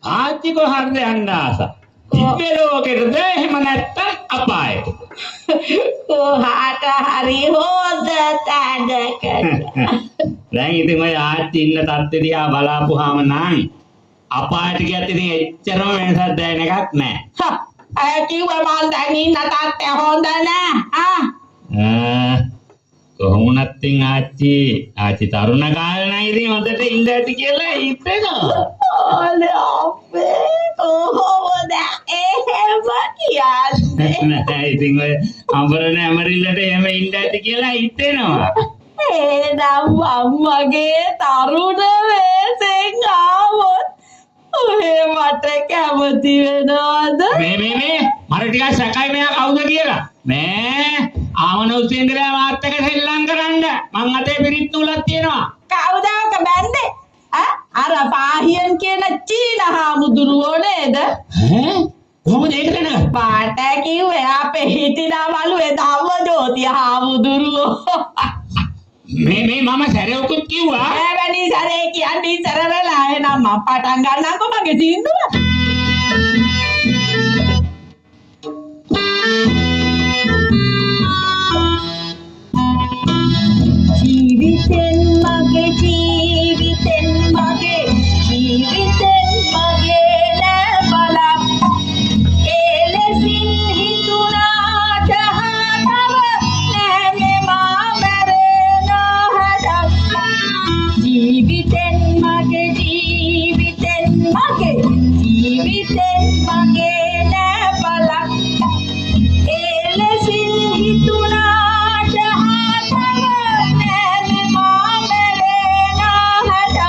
ආච්චි කොහරද යන්න ආස? දිව්‍ය ලෝකෙටද එහෙම නැත්තම් අපායට? කොහාට හරි හොඳ තැනකට. දැන් ඉතින් ඔය ආච්චි ඉන්න තත්ත්වෙ දිහා බලාපුවාම නම් අපායට ගියත් ඉතින් එච්චරම වෙනසක් දැනෙන එකක් නැහැ. අය කිව්ව මං දැන් ඉන්න තත්ත්වය හොඳ නෑ. කොහොමුණත් ඉතින් ආච්චි තරුණ කාලේ නම් ඉතින් හොඳට ඉඳ ඇති කියලා හිතෙනවා. අනේ අපේ කොහොමද එහෙම කියන්නේ? නෑ ඉතින් ඔය අඹරන ඇමරිල්ලට එහෙම ඉඳ ඇති කියලා හිතෙනවා. එහෙනම් මගේ තරුණ වයසෙන් ආවොත් ඔහේ මට කැමති වෙනවද? මේ මට ටිකක් සැකයි මෙයා කවුද කියලා. මේ ආවන උසේන්ද්‍රයා මාත් එක්ක සෙල්ලම් කරන්න මං අතේ පිරිත් නූලක් තියෙනවා. කවුද ඔක බැන්නේ? අර පාහියන් කියන චීන හාමුදුරුවෝ නේද? කොහොමද ඒක දැනගන්නේ? පාට කිව්වේ අපේ හිටිනවලුවේ ධම්මජෝති හාමුදුරුවෝ. මේ මම සැරෙවකුත් කිව්වා. එවැනි සැරේ කියන්නේ ඉස්සර වෙලා එනම් මම පටන් ගන්නකො මගේ තීන්දුව. ජීවිතෙන් මගේ නෑ බලක් එලෙසින් හිතුණාට හදව නෑනේ මා මැරෙන හදක් ජීවිතෙන් මගේ නෑ බලක් එලෙසින් හිතුණාට හදව නෑනේ මා මැරෙන හදක්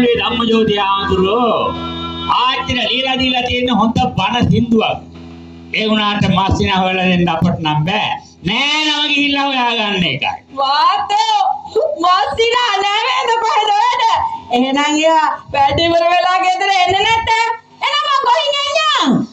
අපේ ධම්මජෝති ආමතුරෝ ආච්චිට লীලා දීලා තියෙන හොඳ බණ සින්දුවක්. ඒ වුණාට මාසින හොයලා දෙන්න අපට නම් බෑ. නෑ නම ගිහිල්ලා හොයාගන්න එකයි. වාතෝ මස්සිනා නැවේද කොහෙද වැඩ? එහෙනම් යා වැඩ ඉවර වෙලා ගෙදර එන්නේ නැත්නම් එනම කොහින් එන්නම්?